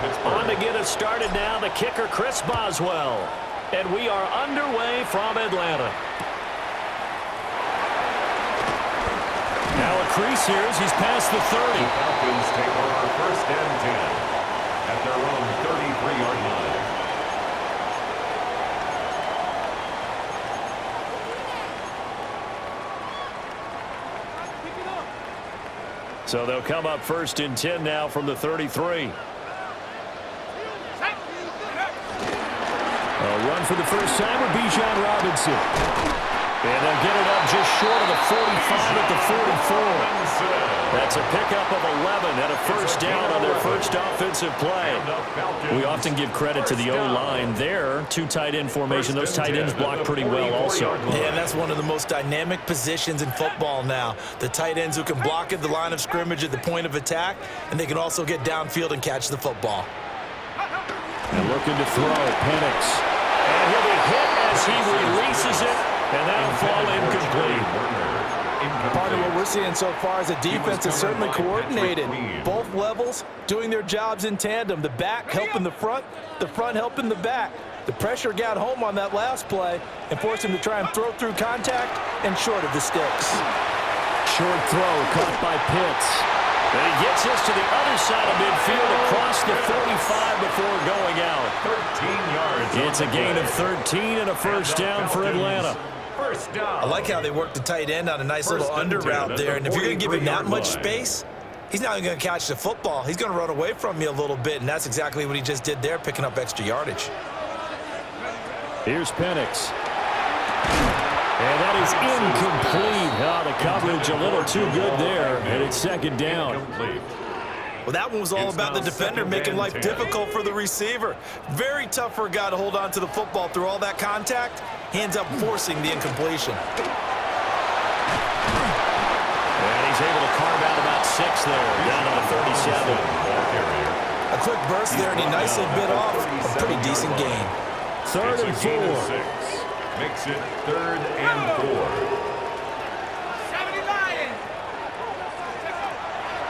On to get us started now, the kicker, Chris Boswell. And we are underway from Atlanta. Now a crease here as he's past the 30. The Falcons take over first and 10 at their own 33-yard line. So they'll come up first and 10 now from the 33. A run for the first time with Bijan Robinson. And they'll get it up just short of the 45 at the 44. That's a pickup of 11 and a first down on their first offensive play. We often give credit to the O-line there. Two tight end formation. Those tight ends block pretty well also. Yeah, that's one of the most dynamic positions in football now. The tight ends who can block at the line of scrimmage at the point of attack, and they can also get downfield and catch the football. And looking to throw, Penix. And he'll be hit as he releases it, and that'll fall incomplete. Part of what we're seeing so far is the defense is certainly coordinated. Both levels doing their jobs in tandem. The back helping the front helping the back. The pressure got home on that last play and forced him to try and throw through contact and short of the sticks. Short throw caught by Pitts. And he gets us to the other side of midfield across the 45 before going out. 13 yards. It's a gain of 13 and a first down for Atlanta. I like how they work the tight end on a nice little under route there. And if you're going to give him that much space, he's not even going to catch the football. He's going to run away from you a little bit, and that's exactly what he just did there, picking up extra yardage. Here's Penix. And that is incomplete. The coverage a little too good there, and it's second down. Well, that one was all about the defender making life difficult for the receiver. Very tough for a guy to hold on to the football through all that contact. He ends up forcing the incompletion. And he's able to carve out about 6 there, down to the 37. A quick burst there, and he nicely bit off a pretty decent gain. Third and 4. Makes it 3rd and 4.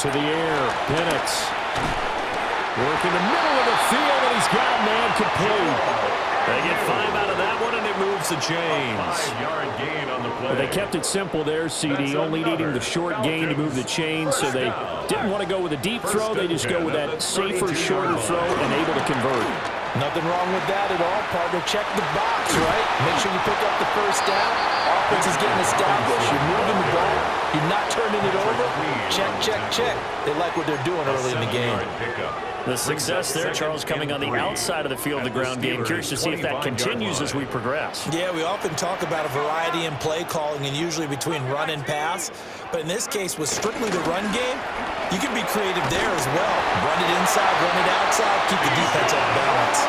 To the air, Penix. Working the middle of the field, and he's got a man complete. They get 5 out of that one, and it moves the chains. 5-yard gain on the play. But they kept it simple there, CD, only needing the short gain to move the chains, so they didn't want to go with a deep throw. They just go with that safer, shorter throw and able to convert. Nothing wrong with that at all, partner. Check the box, right? Make sure you pick up the first down. Offense is getting established. You're moving the ball. You're not turning it over. Check, check, check. They like what they're doing early in the game. The success there, Charles, coming on the outside of the field, the ground game. Curious to see if that continues as we progress. Yeah, we often talk about a variety in play calling and usually between run and pass. But in this case, with strictly the run game, you can be creative there as well. Run it inside, run it outside, keep the defense off balance.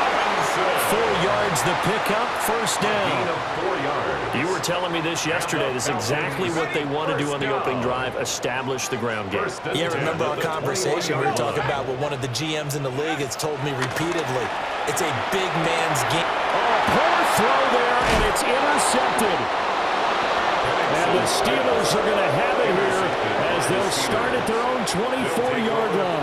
4 yards the pickup, first down. 4 yards. You were telling me this yesterday. This is exactly what they want to do on the opening drive, establish the ground game. Yeah, remember our conversation we were talking about what one of the GMs in the league has told me repeatedly. It's a big man's game. Oh, poor throw there, and it's intercepted. And the Steelers are going to have it here as they'll start at their own 24-yard line.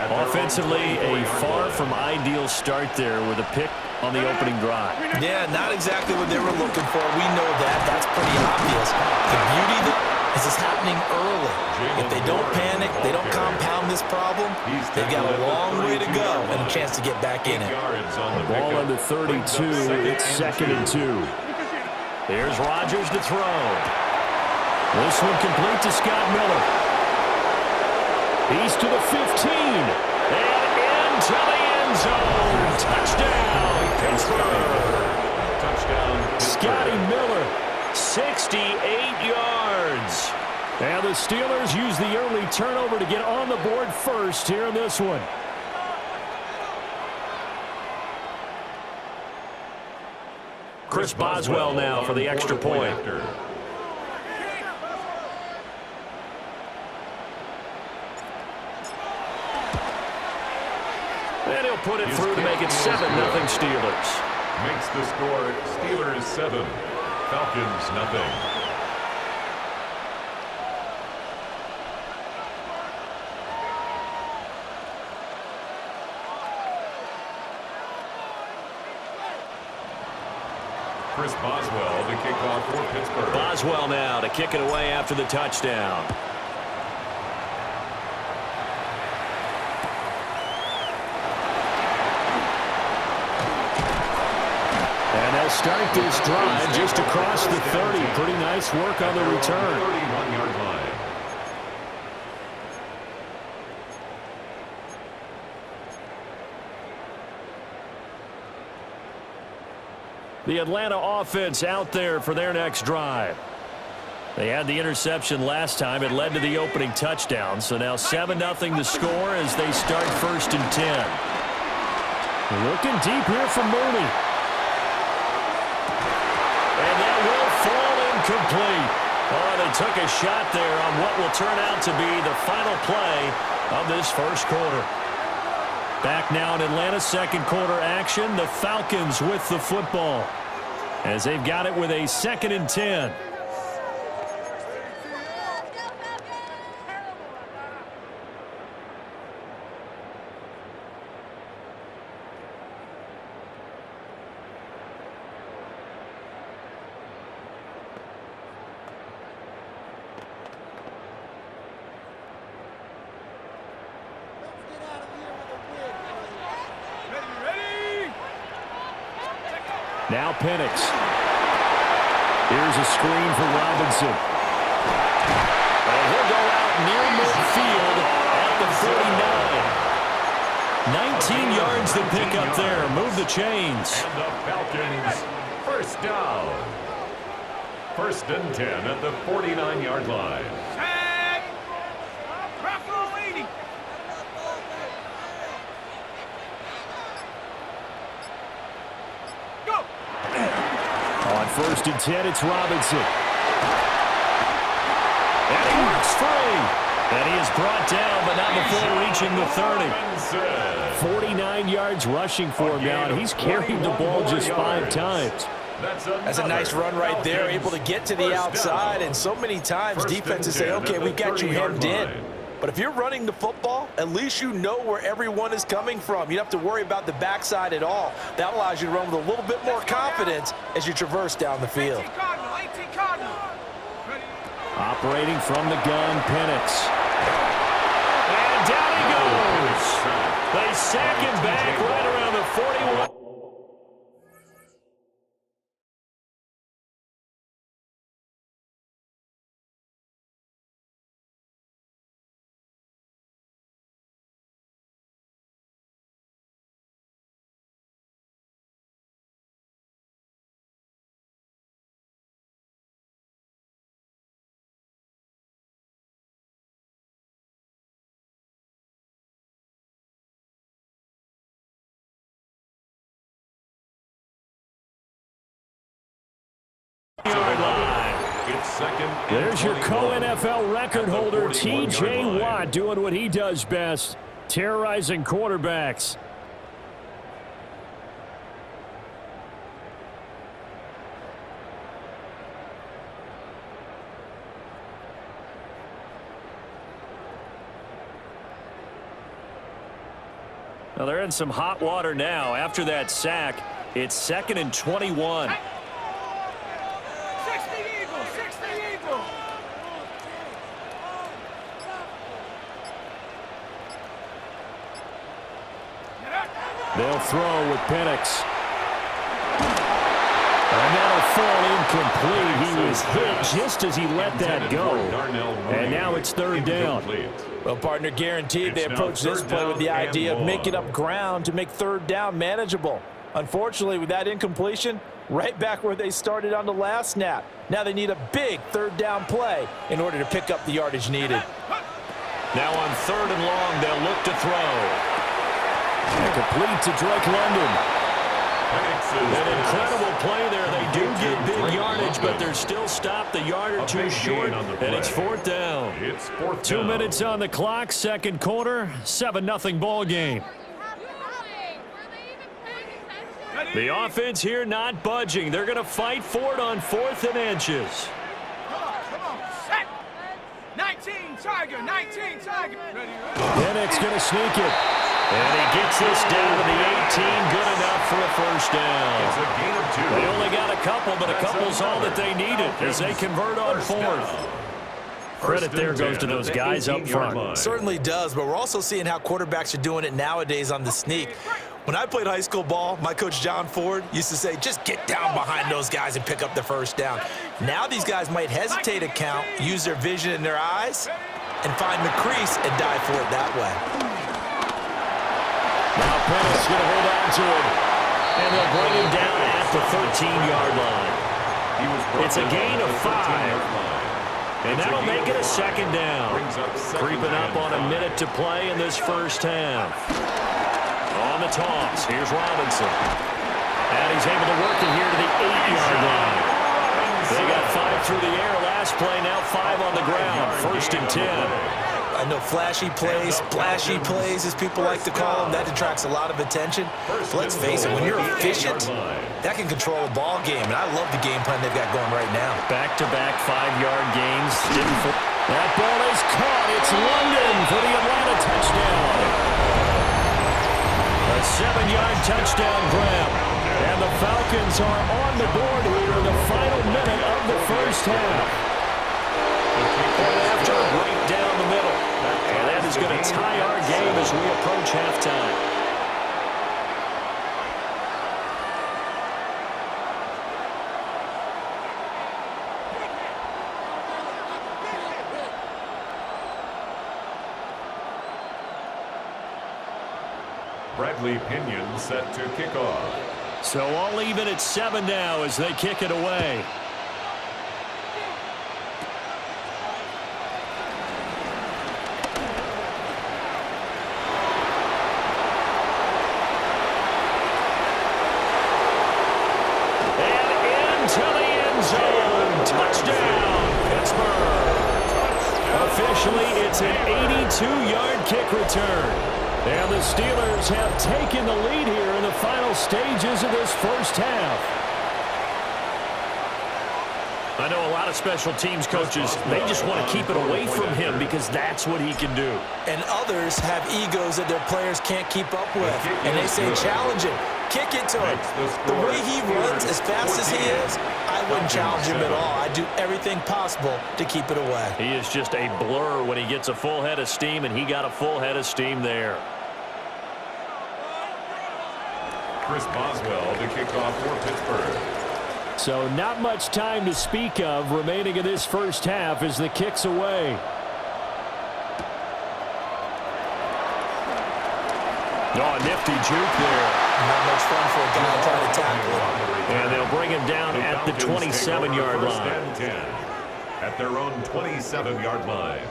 Offensively, a far from ideal start there with a pick on the opening drive. Yeah, not exactly what they were looking for. We know that. That's pretty obvious. The beauty is it's happening early. If they don't panic, they don't compound this problem, they've got a long way to go and a chance to get back in it. Ball under 32. It's 2nd and 2. There's Rodgers to throw. This one complete to Scott Miller. He's to the 15, and into the end zone. Touchdown, Pittsburgh. Touchdown, Scotty Miller, 68 yards. And the Steelers use the early turnover to get on the board first here in this one. Chris Boswell now for the extra point. And he'll put it through to make it 7-0 Steelers. Makes the score Steelers 7, Falcons nothing. Chris Boswell to kick off for Pittsburgh. Boswell now to kick it away after the touchdown. And they'll start this drive just across the 30. Pretty nice work on the return. 31-yard line. The Atlanta offense out there for their next drive. They had the interception last time. It led to the opening touchdown. So now 7-0 the score as they start 1st and 10. Looking deep here for Mooney. And that will fall incomplete. Oh, they took a shot there on what will turn out to be the final play of this first quarter. Back now in Atlanta, second quarter action. The Falcons with the football as they've got it with a 2nd and 10. Now Penix. Here's a screen for Robinson. And he'll go out near midfield at the 49. 19 yards to pick up there. Move the chains. And the Falcons, first down. 1st and 10 at the 49-yard line. On 1st and 10, it's Robinson. And he works free. And he is brought down, but not before reaching the 30. 49 yards rushing for him now, and he's carried the ball just 5 times. That's a nice run right there, able to get to the outside, and so many times defenses say, okay, we've got you hemmed in. But if you're running the football, at least you know where everyone is coming from. You don't have to worry about the backside at all. That allows you to run with a little bit more confidence as you traverse down the field. Operating from the gun, Penix. And down he goes. They sack him back right around the 41. There's your co-NFL record holder, T.J. Watt, doing what he does best, terrorizing quarterbacks. Now they're in some hot water now. After that sack, it's 2nd and 21. They'll throw with Penix. And that'll fall incomplete. He was hit just as he let that go. And now it's 3rd down. Well, partner, guaranteed they approach this play with the idea of making up ground to make 3rd down manageable. Unfortunately, with that incompletion, right back where they started on the last snap. Now they need a big 3rd down play in order to pick up the yardage needed. Now on 3rd and long, they'll look to throw. And complete to Drake London. An incredible play there. They do get big yardage, but they're still stopped the yard or two short, and it's 4th down. 2 minutes on the clock, second quarter, 7-0 ball game. The offense here not budging. They're going to fight for it on 4th and inches. Come on, set. 19 Tiger, 19 Tiger. Penix going to sneak it. And he gets this down to the 18, good enough for a first down. It's a gain of 2. They only got a couple, but a couple's all that they needed as they convert on fourth. Credit there goes to those guys up front. Certainly does, but we're also seeing how quarterbacks are doing it nowadays on the sneak. When I played high school ball, my coach John Ford used to say, just get down behind those guys and pick up the first down. Now these guys might hesitate to count, use their vision in their eyes, and find the crease and dive for it that way. Now Penix going to hold on to it, and they'll bring him down at the 13-yard line. It's a gain of 5, and that'll make it a second down. Creeping up on a minute to play in this first half. On the toss, here's Robinson. And he's able to work it here to the 8-yard line. They got 5 through the air last play, now 5 on the ground. First and 10. I know flashy plays, splashy plays, as people like to call them, that attracts a lot of attention. But let's face it, when you're efficient, that can control a ball game, and I love the game plan they've got going right now. Back-to-back 5-yard gains. That ball is caught. It's London for the Atlanta touchdown. A 7-yard touchdown grab. And the Falcons are on the board here in the final minute of the first half. And after a break down the middle. And that is going to tie our game as we approach halftime. Bradley Pinion set to kick off. So all even at 7 now as they kick it away. And into the end zone. Touchdown, Pittsburgh. Officially, it's an 82-yard kick return. And the Steelers have taken the lead here in the final stages of this first half. I know a lot of special teams coaches, they just want to keep it away from him because that's what he can do. And others have egos that their players can't keep up with. And they say, challenge him, kick it to him. The way he runs, as fast as he is, I wouldn't challenge him at all. I'd do everything possible to keep it away. He is just a blur when he gets a full head of steam, and he got a full head of steam there. Chris Boswell to kick off for Pittsburgh. So not much time to speak of remaining in this first half as the kick's away. Oh, nifty juke there. Not much fun for a guy trying to tackle him. And they'll bring him down at the 27-yard line. And 10 at their own 27-yard line.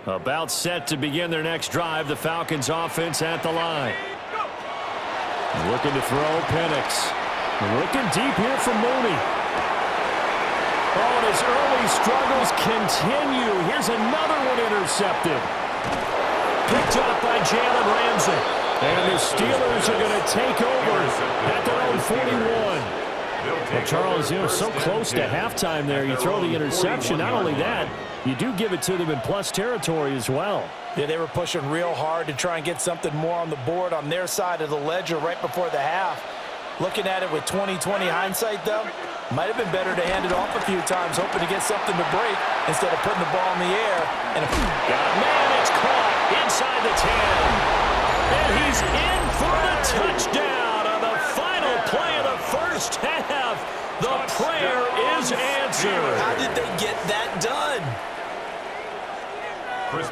About set to begin their next drive, the Falcons offense at the line. Looking to throw, Penix. Looking deep here for Mooney. Oh, and his early struggles continue. Here's another one intercepted. Picked up by Jalen Ramsey. And the Steelers are going to take over at their own 41. Well, Charles, so close to halftime there. You throw the interception. Not only that, you do give it to them in plus territory as well. Yeah, they were pushing real hard to try and get something more on the board on their side of the ledger right before the half. Looking at it with 20/20 hindsight, though, might have been better to hand it off a few times, hoping to get something to break instead of putting the ball in the air. And man, it's caught inside the 10. And he's in for the touchdown on the final play of the first half. The prayer is answered. How did they get that done?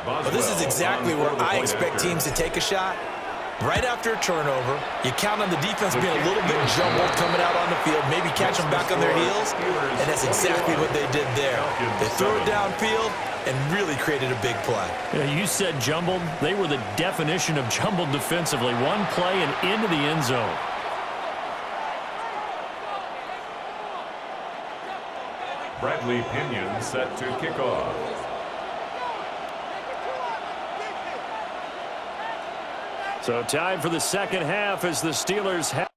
Well, this is exactly where I expect teams to take a shot. Right after a turnover, you count on the defense being a little bit jumbled coming out on the field, maybe catch them back on their heels, and that's exactly what they did there. They threw it downfield and really created a big play. Yeah, you said jumbled. They were the definition of jumbled defensively. One play and into the end zone. Bradley Pinion set to kick off. So time for the second half as the Steelers have